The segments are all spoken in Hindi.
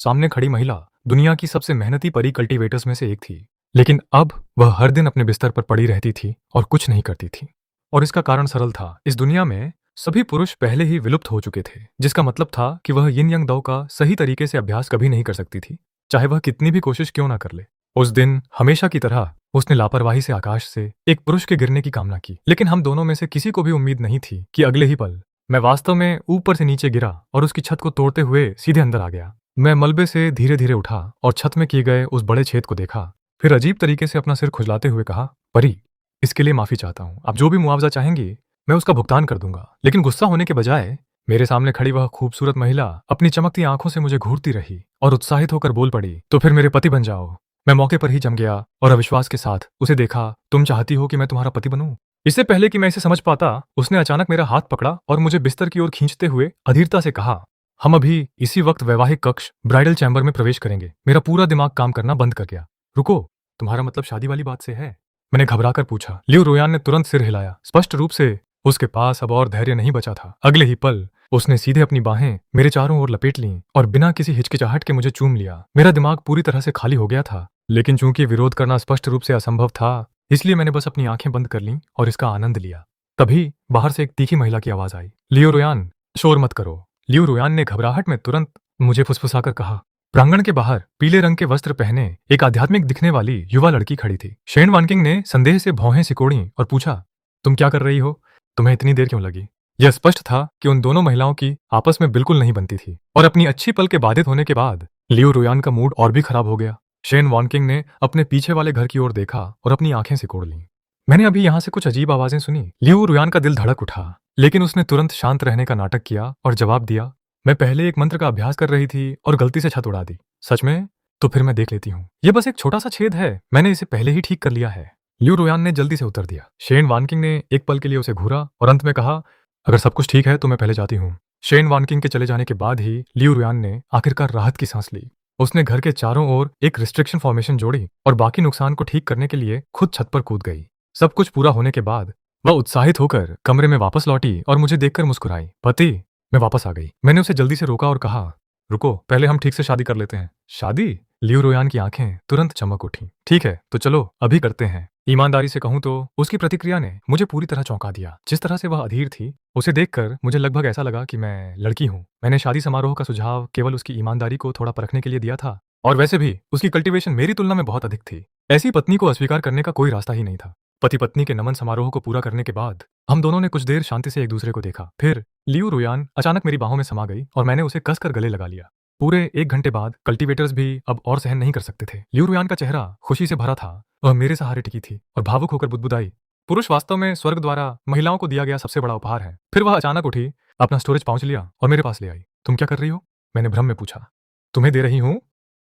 सामने खड़ी महिला दुनिया की सबसे मेहनती परी कल्टीवेटर्स में से एक थी, लेकिन अब वह हर दिन अपने बिस्तर पर पड़ी रहती थी और कुछ नहीं करती थी। और इसका कारण सरल था, इस दुनिया में सभी पुरुष पहले ही विलुप्त हो चुके थे, जिसका मतलब था कि वह यिन यंग दाव का सही तरीके से अभ्यास कभी नहीं कर सकती थी, चाहे वह कितनी भी कोशिश क्यों ना कर ले। उस दिन हमेशा की तरह उसने लापरवाही से आकाश से एक पुरुष के गिरने की कामना की, लेकिन हम दोनों में से किसी को भी उम्मीद नहीं थी कि अगले ही पल मैं वास्तव में ऊपर से नीचे गिरा और उसकी छत को तोड़ते हुए सीधे अंदर आ गया। मैं मलबे से धीरे धीरे उठा और छत में किए गए उस बड़े छेद को देखा, फिर अजीब तरीके से अपना सिर खुजलाते हुए कहा, परी, इसके लिए माफी चाहता हूं। आप जो भी मुआवजा चाहेंगी मैं उसका भुगतान कर दूंगा। लेकिन गुस्सा होने के बजाय मेरे सामने खड़ी वह खूबसूरत महिला अपनी चमकती आंखों से मुझे घूरती रही और उत्साहित होकर बोल पड़ी, तो फिर मेरे पति बन जाओ। मैं मौके पर ही जम गया और अविश्वास के साथ उसे देखा। तुम चाहती हो कि मैं तुम्हारा पति बनूं? इससे पहले कि मैं इसे समझ पाता, उसने अचानक मेरा हाथ पकड़ा और मुझे बिस्तर की ओर खींचते हुए अधीरता से कहा, हम अभी इसी वक्त वैवाहिक कक्ष ब्राइडल चैम्बर में प्रवेश करेंगे। मेरा पूरा दिमाग काम करना बंद कर गया। रुको, तुम्हारा मतलब शादी वाली बात से है? मैंने घबराकर पूछा। लियू रोयान ने तुरंत सिर हिलाया। स्पष्ट रूप से उसके पास अब और धैर्य नहीं बचा था। अगले ही पल उसने सीधे अपनी बाहें मेरे चारों ओर लपेट लीं और बिना किसी हिचकिचाहट के मुझे चूम लिया। मेरा दिमाग पूरी तरह से खाली हो गया था, लेकिन चूंकि विरोध करना स्पष्ट रूप से असंभव था, इसलिए मैंने बस अपनी आंखें बंद कर लीं और इसका आनंद लिया। तभी बाहर से एक तीखी महिला की आवाज आई, लियो रोयान, शोर मत करो। लियो रोयान ने घबराहट में तुरंत मुझे फुसफुसाकर कहा। प्रांगण के बाहर पीले रंग के वस्त्र पहने एक आध्यात्मिक दिखने वाली युवा लड़की खड़ी थी। शेन वानकिंग ने संदेह से भौहें सिकोड़ी और पूछा, तुम क्या कर रही हो? तुम्हें इतनी देर क्यों लगी? यह स्पष्ट था कि उन दोनों महिलाओं की आपस में बिल्कुल नहीं बनती थी, और अपनी अच्छी पल के बाधित होने के बाद लियो रोयान का मूड और भी खराब हो गया। शेन वानकिंग ने अपने पीछे वाले घर की ओर देखा और अपनी आंखें सिकोड़ लीं। मैंने अभी यहां से कुछ अजीब आवाजें सुनी। लियो रोयान का दिल धड़क उठा, लेकिन उसने तुरंत शांत रहने का नाटक किया और जवाब दिया, मैं पहले एक मंत्र का अभ्यास कर रही थी और गलती से छत उड़ा दी। सच में? तो फिर मैं देख लेती हूँ। यह बस एक छोटा सा छेद है, मैंने इसे पहले ही ठीक कर लिया है। लियो रोयान ने जल्दी से उत्तर दिया। शेन वानकिंग ने एक पल के लिए उसे घूरा और अंत में कहा, अगर सब कुछ ठीक है तो मैं पहले जाती हूँ। शेन वानकिंग के चले जाने के बाद ही लियो रोयान ने आखिरकार राहत की सांस ली। उसने घर के चारों ओर एक रिस्ट्रिक्शन फॉर्मेशन जोड़ी और बाकी नुकसान को ठीक करने के लिए खुद छत पर कूद गई। सब कुछ पूरा होने के बाद वह उत्साहित होकर कमरे में वापस लौटी और मुझे देखकर मुस्कुराई। पति, मैं वापस आ गई। मैंने उसे जल्दी से रोका और कहा, रुको, पहले हम ठीक से शादी कर लेते हैं। शादी? लियो रोयान की आंखें तुरंत चमक उठी। ठीक है, तो चलो अभी करते हैं। ईमानदारी से कहूं तो उसकी प्रतिक्रिया ने मुझे पूरी तरह चौंका दिया। जिस तरह से वह अधीर थी, उसे देखकर मुझे लगभग ऐसा लगा कि मैं लड़की हूं। मैंने शादी समारोह का सुझाव केवल उसकी ईमानदारी को थोड़ा परखने के लिए दिया था, और वैसे भी उसकी कल्टीवेशन मेरी तुलना में बहुत अधिक थी। ऐसी पत्नी को अस्वीकार करने का कोई रास्ता ही नहीं था। पति पत्नी के नमन समारोह को पूरा करने के बाद हम दोनों ने कुछ देर शांति से एक दूसरे को देखा। फिर लियो रोयान अचानक मेरी बाहों में समा गई और मैंने उसे कसकर गले लगा लिया। पूरे 1 घंटे बाद कल्टीवेटर्स भी अब और सहन नहीं कर सकते थे। लियो रोयान का चेहरा खुशी से भरा था। वह मेरे सहारे टिकी थी और भावुक होकर बुदबुदाई, पुरुष वास्तव में स्वर्ग द्वारा महिलाओं को दिया गया सबसे बड़ा उपहार है। फिर वह अचानक उठी, अपना स्टोरेज पाउच लिया और मेरे पास ले आई। तुम क्या कर रही हो? मैंने भ्रम में पूछा। तुम्हें दे रही हूँ,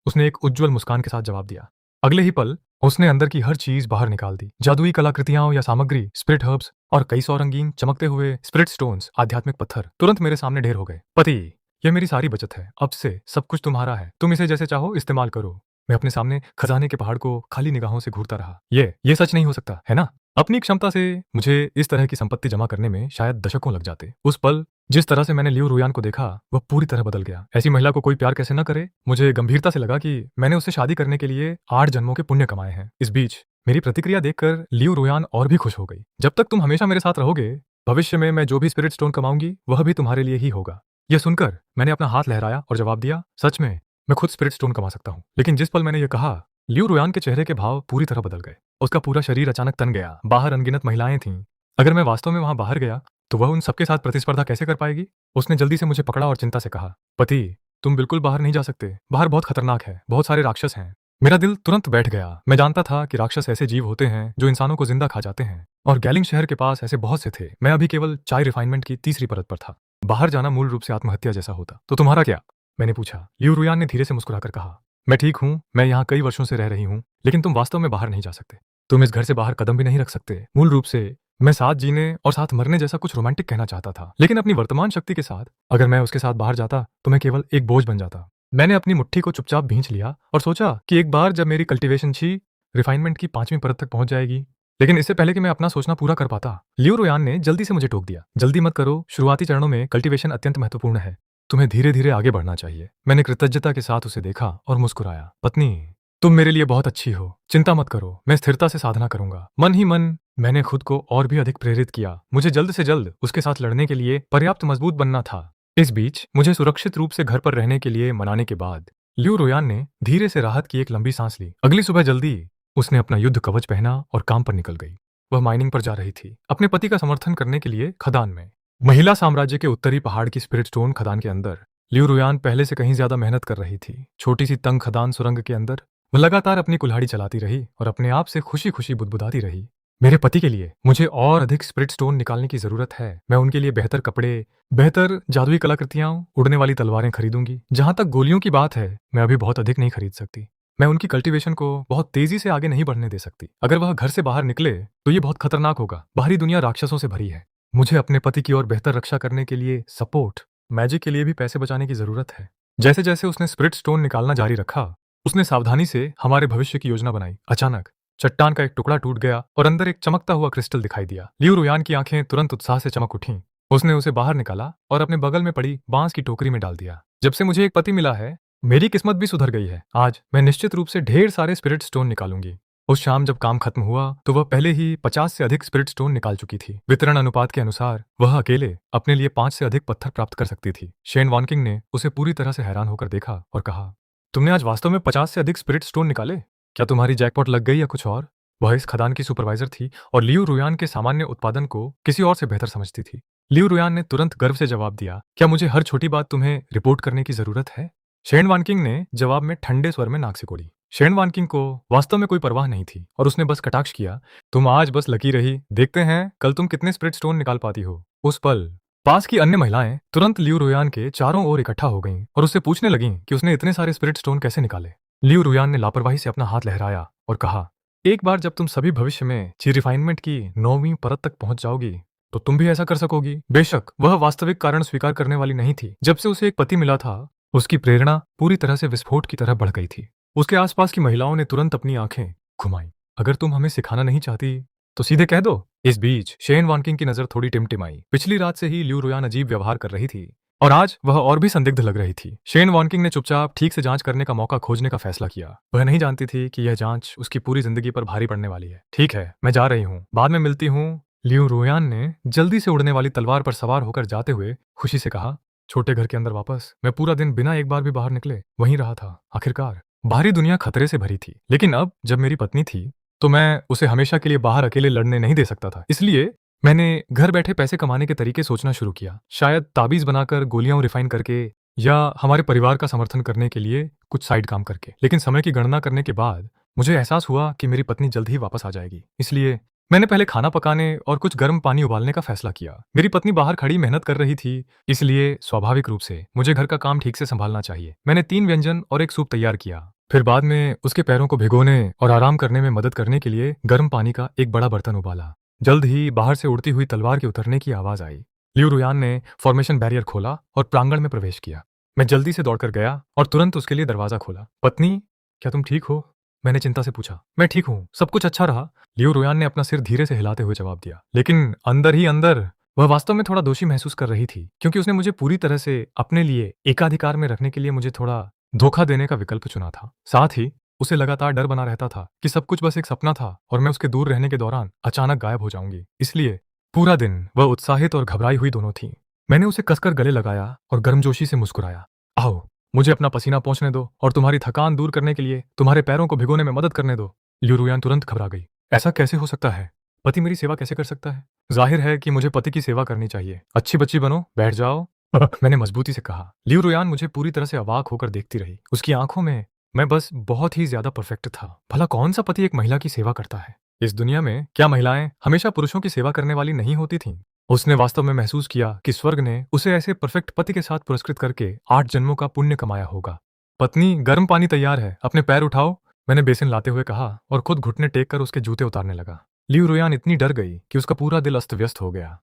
उसने एक उज्ज्वल मुस्कान के साथ जवाब दिया। अगले ही पल उसने अंदर की हर चीज बाहर निकाल दी। जादुई कलाकृतियां या सामग्री, स्पिरिट हर्ब्स और कई सौ रंगीन चमकते हुए स्पिरिट स्टोन्स, आध्यात्मिक पत्थर तुरंत मेरे सामने ढेर हो गए। पति, यह मेरी सारी बचत है। अब से सब कुछ तुम्हारा है। तुम इसे जैसे चाहो इस्तेमाल करो। मैं अपने सामने खजाने के पहाड़ को खाली निगाहों से घूरता रहा। ये सच नहीं हो सकता, है ना? अपनी क्षमता से मुझे इस तरह की संपत्ति जमा करने में शायद दशकों लग जाते। उस पल जिस तरह से मैंने लियो रोयान को देखा, वह पूरी तरह बदल गया। ऐसी महिला को कोई प्यार कैसे न करे? मुझे गंभीरता से लगा कि मैंने उससे शादी करने के लिए 8 जन्मों के पुण्य कमाए हैं। इस बीच मेरी प्रतिक्रिया देखकर लियो रोयान और भी खुश हो गई। जब तक तुम हमेशा मेरे साथ रहोगे, भविष्य में मैं जो भी स्पिरिट स्टोन कमाऊंगी वह भी तुम्हारे लिए ही होगा। यह सुनकर मैंने अपना हाथ लहराया और जवाब दिया, सच में मैं खुद स्पिरिट स्टोन कमा सकता हूँ। लेकिन जिस पल मैंने यह कहा, लियो रोयान के चेहरे के भाव पूरी तरह बदल गए। उसका पूरा शरीर अचानक तन गया। बाहर अनगिनत महिलाएं थीं। अगर मैं वास्तव में वहां बाहर गया तो वह उन सबके साथ प्रतिस्पर्धा कैसे कर पाएगी? उसने जल्दी से मुझे पकड़ा और चिंता से कहा, पति, तुम बिल्कुल बाहर नहीं जा सकते। बाहर बहुत खतरनाक है, बहुत सारे राक्षस हैं। मेरा दिल तुरंत बैठ गया। मैं जानता था कि राक्षस ऐसे जीव होते हैं जो इंसानों को जिंदा खा जाते हैं, और गैलिंग शहर के पास ऐसे बहुत से थे। मैं अभी केवल चाय रिफाइनमेंट की तीसरी परत पर था। बाहर जाना मूल रूप से आत्महत्या जैसा होता। तो तुम्हारा क्या? मैंने पूछा। लियो रोयान ने धीरे से मुस्कुराकर कहा, मैं ठीक हूँ, मैं यहाँ कई वर्षों से रह रही हूँ, लेकिन तुम वास्तव में बाहर नहीं जा सकते। तुम इस घर से बाहर कदम भी नहीं रख सकते। मूल रूप से मैं साथ जीने और साथ मरने जैसा कुछ रोमांटिक कहना चाहता था, लेकिन अपनी वर्तमान शक्ति के साथ अगर मैं उसके साथ बाहर जाता तो मैं केवल एक बोझ बन जाता। मैंने अपनी मुट्ठी को चुपचाप भींच लिया और सोचा कि एक बार जब मेरी कल्टीवेशन छी रिफाइनमेंट की 5वीं परत तक पहुंच जाएगी, लेकिन इससे पहले कि मैं अपना सोचना पूरा कर पाता, लियो रोयान ने जल्दी से मुझे टोक दिया। जल्दी मत करो, शुरुआती चरणों में कल्टीवेशन अत्यंत महत्वपूर्ण है। तुम्हें धीरे धीरे आगे बढ़ना चाहिए। मैंने कृतज्ञता के साथ उसे देखा और मुस्कुराया। पत्नी, तुम मेरे लिए बहुत अच्छी हो, चिंता मत करो, मैं स्थिरता से साधना करूंगा। मन ही मन मैंने खुद को और भी अधिक प्रेरित किया। मुझे जल्द से जल्द उसके साथ लड़ने के लिए पर्याप्त मजबूत बनना था। इस बीच मुझे सुरक्षित रूप से घर पर रहने के लिए मनाने के बाद लियू रोयान ने धीरे से राहत की एक लंबी सांस ली। अगली सुबह जल्दी उसने अपना युद्ध कवच पहना और काम पर निकल गई। वह माइनिंग पर जा रही थी, अपने पति का समर्थन करने के लिए खदान में। महिला साम्राज्य के उत्तरी पहाड़ की स्पिरिट स्टोन खदान के अंदर लियू रोयान पहले से कहीं ज्यादा मेहनत कर रही थी। छोटी सी तंग खदान सुरंग के अंदर वह लगातार अपनी कुल्हाड़ी चलाती रही और अपने आप से खुशी खुशी बुदबुदाती रही। मेरे पति के लिए मुझे और अधिक स्पिरिट स्टोन निकालने की जरूरत है। मैं उनके लिए बेहतर कपड़े, बेहतर जादुई कलाकृतियां, उड़ने वाली तलवारें खरीदूंगी। जहां तक गोलियों की बात है, मैं अभी बहुत अधिक नहीं खरीद सकती। मैं उनकी कल्टीवेशन को बहुत तेजी से आगे नहीं बढ़ने दे सकती। अगर वह घर से बाहर निकले तो ये बहुत खतरनाक होगा। बाहरी दुनिया राक्षसों से भरी है। मुझे अपने पति की और बेहतर रक्षा करने के लिए सपोर्ट, मैजिक के लिए भी पैसे बचाने की जरूरत है। जैसे जैसे उसने स्पिरिट स्टोन निकालना जारी रखा, उसने सावधानी से हमारे भविष्य की योजना बनाई। अचानक चट्टान का एक टुकड़ा टूट गया और अंदर एक चमकता हुआ क्रिस्टल दिखाई दिया। लियू रोयान की आंखें तुरंत उत्साह से चमक उठीं। उसने उसे बाहर निकाला और अपने बगल में पड़ी बांस की टोकरी में डाल दिया। जब से मुझे एक पति मिला है, मेरी किस्मत भी सुधर गई है। आज मैं निश्चित रूप से ढेर सारे स्पिरिट स्टोन निकालूंगी। उस शाम जब काम खत्म हुआ तो वह पहले ही 50 से अधिक स्पिरिट स्टोन निकाल चुकी थी। वितरण अनुपात के अनुसार वह अकेले अपने लिए 5 से अधिक पत्थर प्राप्त कर सकती थी। शेन वॉनकिंग ने उसे पूरी तरह से हैरान होकर देखा और कहा, तुमने आज वास्तव में 50 से अधिक स्पिरिट स्टोन निकाले? क्या तुम्हारी जैकपॉट लग गई या कुछ और? वह इस खदान की सुपरवाइजर थी और लियू रोयान के सामान्य उत्पादन को किसी और से बेहतर समझती थी। लियू रोयान ने तुरंत गर्व से जवाब दिया, क्या मुझे हर छोटी बात तुम्हें रिपोर्ट करने की जरूरत है? शेन वानकिंग ने जवाब में ठंडे स्वर में नाक सिकोड़ी। शेन वानकिंग को वास्तव में कोई परवाह नहीं थी और उसने बस कटाक्ष किया, तुम आज बस लकी रही, देखते हैं कल तुम कितने स्पिरिट स्टोन निकाल पाती हो। उस पल पास की अन्य महिलाएं तुरंत लियू रोयान के चारों ओर इकट्ठा हो गईं और उससे पूछने लगीं कि उसने इतने सारे स्पिरिट स्टोन कैसे निकाले। लियू रोयान ने लापरवाही से अपना हाथ लहराया और कहा, एक बार जब तुम सभी भविष्य में ची रिफाइनमेंट की 9वीं परत तक पहुंच जाओगी तो तुम भी ऐसा कर सकोगी। बेशक वह वास्तविक कारण स्वीकार करने वाली नहीं थी। जब से उसे एक पति मिला था, उसकी प्रेरणा पूरी तरह से विस्फोट की तरह बढ़ गई थी। उसके आसपास की महिलाओं ने तुरंत अपनी आंखें घुमाई। अगर तुम हमें सिखाना नहीं चाहती तो सीधे कह दो। इस बीच शेन वानकिंग की नजर थोड़ी टिमटिमाई। पिछली रात से ही लियू रोयान अजीब व्यवहार कर रही थी और आज वह और भी संदिग्ध लग रही थी। शेन वॉनकिंग ने चुपचाप ठीक से जांच करने का मौका खोजने का फैसला किया। वह नहीं जानती थी कि यह जांच उसकी पूरी जिंदगी पर भारी पड़ने वाली है। ठीक है, मैं जा रही हूँ, बाद में मिलती हूँ। लियू रोयान ने जल्दी से उड़ने वाली तलवार पर सवार होकर जाते हुए खुशी से कहा। छोटे घर के अंदर वापस मैं पूरा दिन बिना एक बार भी बाहर निकले वहीं रहा था। आखिरकार बाहरी दुनिया खतरे से भरी थी, लेकिन अब जब मेरी पत्नी थी तो मैं उसे हमेशा के लिए बाहर अकेले लड़ने नहीं दे सकता था। इसलिए मैंने घर बैठे पैसे कमाने के तरीके सोचना शुरू किया। शायद ताबीज बनाकर, गोलियां रिफाइन करके, या हमारे परिवार का समर्थन करने के लिए कुछ साइड काम करके। लेकिन समय की गणना करने के बाद मुझे एहसास हुआ कि मेरी पत्नी जल्द ही वापस आ जाएगी। इसलिए मैंने पहले खाना पकाने और कुछ गर्म पानी उबालने का फैसला किया। मेरी पत्नी बाहर खड़ी मेहनत कर रही थी, इसलिए स्वाभाविक रूप से मुझे घर का काम ठीक से संभालना चाहिए। मैंने 3 व्यंजन और एक सूप तैयार किया। फिर बाद में उसके पैरों को भिगोने और आराम करने में मदद करने के लिए गर्म पानी का एक बड़ा बर्तन उबाला। जल्द ही बाहर से उड़ती हुई तलवार के उतरने की आवाज आई। लियू रोयान ने फॉर्मेशन बैरियर खोला और प्रांगण में प्रवेश किया। मैं जल्दी से दौड़कर गया और तुरंत उसके लिए दरवाजा खोला। पत्नी, क्या तुम ठीक हो? मैंने चिंता से पूछा। मैं ठीक हूँ, सब कुछ अच्छा रहा, लियू रोयान ने अपना सिर धीरे से हिलाते हुए जवाब दिया। लेकिन अंदर ही अंदर वह वास्तव में थोड़ा दोषी महसूस कर रही थी, क्योंकि उसने मुझे पूरी तरह से अपने लिए एकाधिकार में रखने के लिए मुझे थोड़ा धोखा देने का विकल्प चुना था। साथ ही उसे लगातार डर बना रहता था कि सब कुछ बस एक सपना था और मैं उसके दूर रहने के दौरान अचानक गायब हो जाऊंगी। इसलिए पूरा दिन वह उत्साहित और घबराई हुई दोनों थी। मैंने उसे कसकर गले लगाया और गर्मजोशी से मुस्कुराया। आओ, मुझे अपना पसीना पोंछने दो और तुम्हारी थकान दूर करने के लिए तुम्हारे पैरों को भिगोने में मदद करने दो। लियू रोयान तुरंत घबरा गई। ऐसा कैसे हो सकता है? पति मेरी सेवा कैसे कर सकता है? जाहिर है कि मुझे पति की सेवा करनी चाहिए। अच्छी बच्ची बनो, बैठ जाओ। मैंने मजबूती से कहा। लियू रोयान मुझे पूरी तरह से अवाक होकर देखती रही। उसकी आंखों में मैं बस बहुत ही ज्यादा परफेक्ट था। भला कौन सा पति एक महिला की सेवा करता है? इस दुनिया में क्या महिलाएं हमेशा पुरुषों की सेवा करने वाली नहीं होती थीं? उसने वास्तव में महसूस किया कि स्वर्ग ने उसे ऐसे परफेक्ट पति के साथ पुरस्कृत करके 8 जन्मों का पुण्य कमाया होगा। पत्नी, गर्म पानी तैयार है, अपने पैर उठाओ, मैंने बेसिन लाते हुए कहा और खुद घुटने टेक कर उसके जूते उतारने लगा। लियू रोयान इतनी डर गई कि उसका पूरा दिल अस्त व्यस्त हो गया।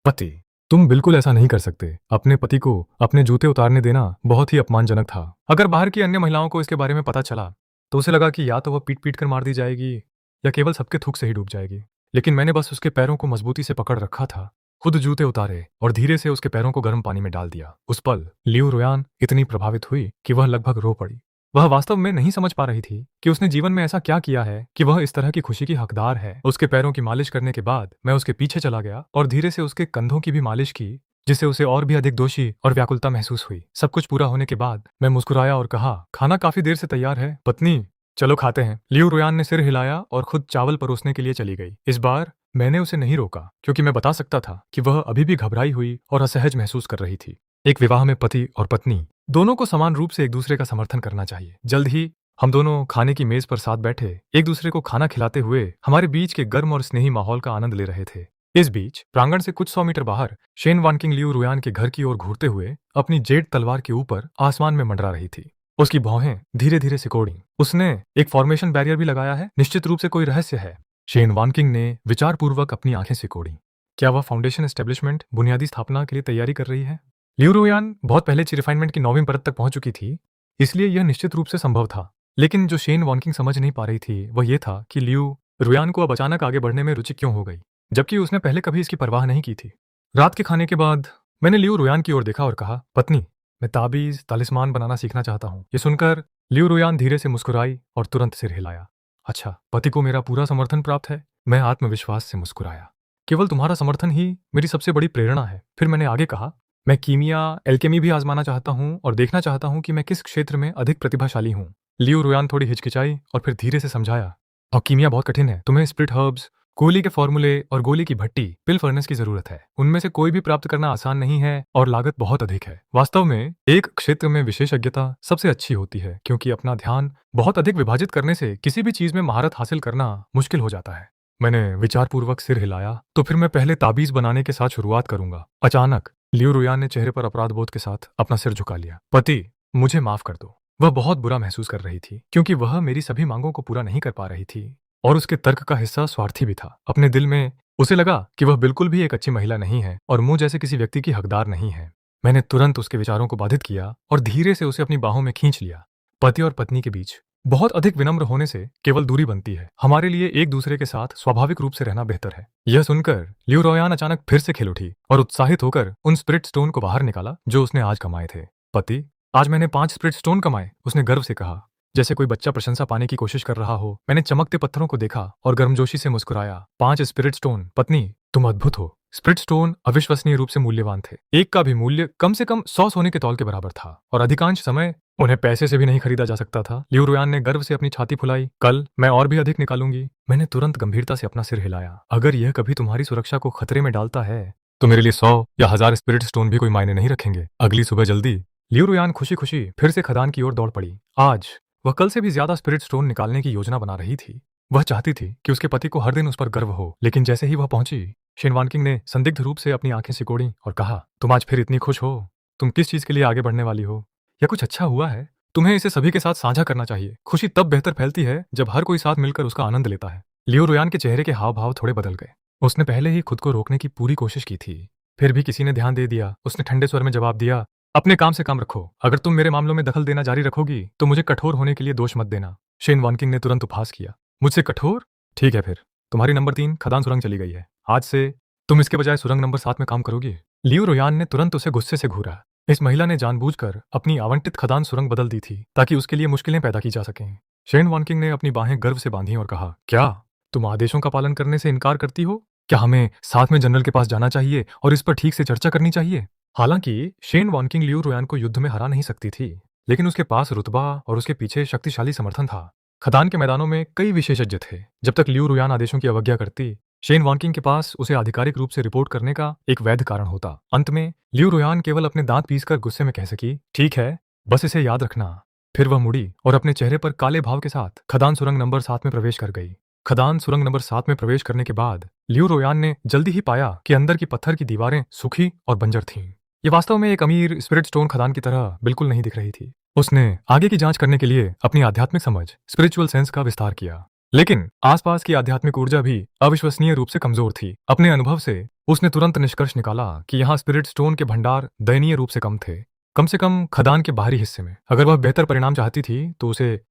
पति, तुम बिल्कुल ऐसा नहीं कर सकते। अपने पति को अपने जूते उतारने देना बहुत ही अपमानजनक था। अगर बाहर की अन्य महिलाओं को इसके बारे में पता चला तो उसे लगा कि या तो वह पीट पीट कर मार दी जाएगी या केवल सबके थूक से ही डूब जाएगी। लेकिन मैंने बस उसके पैरों को मजबूती से पकड़ रखा था खुद जूते उतारे और धीरे से उसके पैरों को गर्म पानी में डाल दिया। उस पल लियू रुयान इतनी प्रभावित हुई कि वह लगभग रो पड़ी। वह वास्तव में नहीं समझ पा रही थी कि उसने जीवन में ऐसा क्या किया है कि वह इस तरह की खुशी की हकदार है। उसके पैरों की मालिश करने के बाद मैं उसके पीछे चला गया और धीरे से उसके कंधों की भी मालिश की, जिससे उसे और भी अधिक दोषी और व्याकुलता महसूस हुई। सब कुछ पूरा होने के बाद मैं मुस्कुराया और कहा, खाना काफी देर से तैयार है पत्नी, चलो खाते हैं। लियू रुयान ने सिर हिलाया और खुद चावल परोसने के लिए चली गई। इस बार मैंने उसे नहीं रोका, क्योंकि मैं बता सकता था कि वह अभी भी घबराई हुई और असहज महसूस कर रही थी। एक विवाह में पति और पत्नी दोनों को समान रूप से एक दूसरे का समर्थन करना चाहिए। जल्द ही हम दोनों खाने की मेज पर साथ बैठे एक दूसरे को खाना खिलाते हुए हमारे बीच के गर्म और स्नेही माहौल का आनंद ले रहे थे। इस बीच प्रांगण से कुछ 100 मीटर बाहर शेन वानकिंग लियू रुयान के घर की ओर घूरते हुए अपनी जेड तलवार के ऊपर आसमान में मंडरा रही थी। उसकी भौहें धीरे धीरे सिकोड़ी। उसने एक फॉर्मेशन बैरियर भी लगाया है, निश्चित रूप से कोई रहस्य है। शेन वानकिंग ने विचारपूर्वक अपनी आंखें सिकोड़ी। क्या वह फाउंडेशन एस्टेब्लिशमेंट बुनियादी स्थापना के लिए तैयारी कर रही है? लियू रुयान बहुत पहले रिफाइनमेंट की 9वीं परत तक पहुंच चुकी थी, इसलिए यह निश्चित रूप से संभव था। लेकिन जो शेन वानकिंग समझ नहीं पा रही थी वह यह था कि लियू रुयान को अब अचानक आगे बढ़ने में रुचि क्यों हो गई, जबकि उसने पहले कभी इसकी परवाह नहीं की थी। रात के खाने के बाद मैंने लियू रुयान की ओर देखा और कहा, पत्नी, मैं ताबीज तालिस्मान बनाना सीखना चाहता हूँ। ये सुनकर लियू रुयान धीरे से मुस्कुराई और तुरंत सिर हिलाया। अच्छा, पति को मेरा पूरा समर्थन प्राप्त है। मैं आत्मविश्वास से मुस्कुराया। केवल तुम्हारा समर्थन ही मेरी सबसे बड़ी प्रेरणा है। फिर मैंने आगे कहा, मैं कीमिया एल्केमी भी आजमाना चाहता हूँ और देखना चाहता हूँ कि मैं किस क्षेत्र में अधिक प्रतिभाशाली हूँ। लियू रुयान थोड़ी हिचकिचाई और फिर धीरे से समझाया, और कीमिया बहुत कठिन है। तुम्हें स्प्लिट हर्ब्स, गोली के फॉर्मूले और गोली की भट्टी, पिल फर्नेस की जरूरत है। उनमें से कोई भी प्राप्त करना आसान नहीं है और लागत बहुत अधिक है। वास्तव में एक क्षेत्र में विशेषज्ञता सबसे अच्छी होती है, क्योंकि अपना ध्यान बहुत अधिक विभाजित करने से किसी भी चीज में महारत हासिल करना मुश्किल हो जाता है। मैंने विचारपूर्वक सिर हिलाया। तो फिर मैं पहले ताबीज बनाने के साथ शुरुआत करूंगा। अचानक लियू रुयान ने चेहरे पर अपराध बोध के साथ अपना सिर झुका लिया। पति, मुझे माफ कर दो। वह बहुत बुरा महसूस कर रही थी, क्योंकि वह मेरी सभी मांगों को पूरा नहीं कर पा रही थी और उसके तर्क का हिस्सा स्वार्थी भी था। अपने दिल में उसे लगा कि वह बिल्कुल भी एक अच्छी महिला नहीं है और मुझ जैसे किसी व्यक्ति की हकदार नहीं है। मैंने तुरंत उसके विचारों को बाधित किया और धीरे से उसे अपनी बाहों में खींच लिया। पति और पत्नी के बीच बहुत अधिक विनम्र होने से केवल दूरी बनती है। हमारे लिए एक दूसरे के साथ स्वाभाविक रूप से रहना बेहतर है। यह सुनकर लियू रुयान अचानक फिर से खिल उठी और उत्साहित होकर उन स्पिरिट स्टोन को बाहर निकाला जो उसने आज कमाए थे। पति, आज मैंने 5 स्पिरिट स्टोन कमाए, उसने गर्व से कहा, जैसे कोई बच्चा प्रशंसा पाने की कोशिश कर रहा हो। मैंने चमकते पत्थरों को देखा और गर्मजोशी से मुस्कुराया। 5 स्पिरिट स्टोन। पत्नी, तुम अद्भुत हो। स्पिरिट स्टोन अविश्वसनीय रूप से मूल्यवान थे। एक का भी मूल्य कम से कम 100 सोने के तौल के बराबर था और अधिकांश समय उन्हें पैसे से भी नहीं खरीदा जा सकता था। लियू रुयान ने गर्व से अपनी छाती फुलाई। कल मैं और भी अधिक निकालूंगी। मैंने तुरंत गंभीरता से अपना सिर हिलाया। अगर यह कभी तुम्हारी सुरक्षा को खतरे में डालता है तो मेरे लिए 100 या 1000 स्पिरिट स्टोन भी कोई मायने नहीं रखेंगे। अगली सुबह जल्दी लियू रुयान खुशी खुशी फिर से खदान की ओर दौड़ पड़ी। आज वह कल से भी ज्यादा स्पिरिट स्टोन निकालने की योजना बना रही थी। वह चाहती थी कि उसके पति को हर दिन उस पर गर्व हो। लेकिन जैसे ही वह पहुंची, शेन वानकिंग ने संदिग्ध रूप से अपनी आंखें सिकोड़ी और कहा, तुम आज फिर इतनी खुश हो? तुम किस चीज के लिए आगे बढ़ने वाली हो? या कुछ अच्छा हुआ है? तुम्हें इसे सभी के साथ साझा करना चाहिए। खुशी तब बेहतर फैलती है जब हर कोई साथ मिलकर उसका आनंद लेता है। लियू रुयान के चेहरे के हाव भाव थोड़े बदल गए। उसने पहले ही खुद को रोकने की पूरी कोशिश की थी, फिर भी किसी ने ध्यान दे दिया। उसने ठंडे स्वर में जवाब दिया, अपने काम से काम रखो। अगर तुम मेरे मामलों में दखल देना जारी रखोगी तो मुझे कठोर होने के लिए दोष मत देना। शेन वानकिंग ने तुरंत उपहास किया। मुझसे कठोर? ठीक है, फिर तुम्हारी नंबर 3 खदान सुरंग चली गई है। आज से तुम इसके बजाय सुरंग नंबर 7 में काम करोगी। लियू रुयान ने तुरंत उसे गुस्से से घूरा। इस महिला ने जानबूझकर अपनी आवंटित खदान सुरंग बदल दी थी ताकि उसके लिए मुश्किलें पैदा की जा सकें। शेन वानकिंग ने अपनी बाहें गर्व से बांधी और कहा, क्या तुम आदेशों का पालन करने से इनकार करती हो? क्या हमें साथ में जनरल के पास जाना चाहिए और इस पर ठीक से चर्चा करनी चाहिए? हालांकि शेन वानकिंग लियू रुयान को युद्ध में हरा नहीं सकती थी, लेकिन उसके पास रुतबा और उसके पीछे शक्तिशाली समर्थन था। खदान के मैदानों में कई विशेषज्ञ थे। जब तक लियू रुयान आदेशों की अवज्ञा करती, शेन वानकिंग के पास उसे आधिकारिक रूप से रिपोर्ट करने का एक वैध कारण होता। अंत में लियू रुयान केवल अपने दांत पीसकर गुस्से में कह सकी, ठीक है, बस इसे याद रखना। फिर वह मुड़ी और अपने चेहरे पर काले भाव के साथ खदान सुरंग नंबर 7 में प्रवेश कर गई। खदान सुरंग नंबर 7 में प्रवेश करने के बाद लियू रुयान ने जल्दी ही पाया कि अंदर की पत्थर की दीवारें सूखी और बंजर थीं। ये वास्तव में एक अमीर स्पिरिट स्टोन खदान की तरह बिल्कुल नहीं दिख रही थी। उसने आगे की जांच करने के लिए अपनी आध्यात्मिक समझ, स्पिरिचुअल सेंस का विस्तार किया, लेकिन आसपास की आध्यात्मिक ऊर्जा भी अविश्वसनीय रूप से कमजोर थी। अपने अनुभव से उसने तुरंत निष्कर्ष निकाला कि यहाँ स्पिरिट स्टोन के भंडार दयनीय रूप से कम थे, कम से कम खदान के बाहरी हिस्से में। अगर वह बेहतर परिणाम चाहती थी तो उसे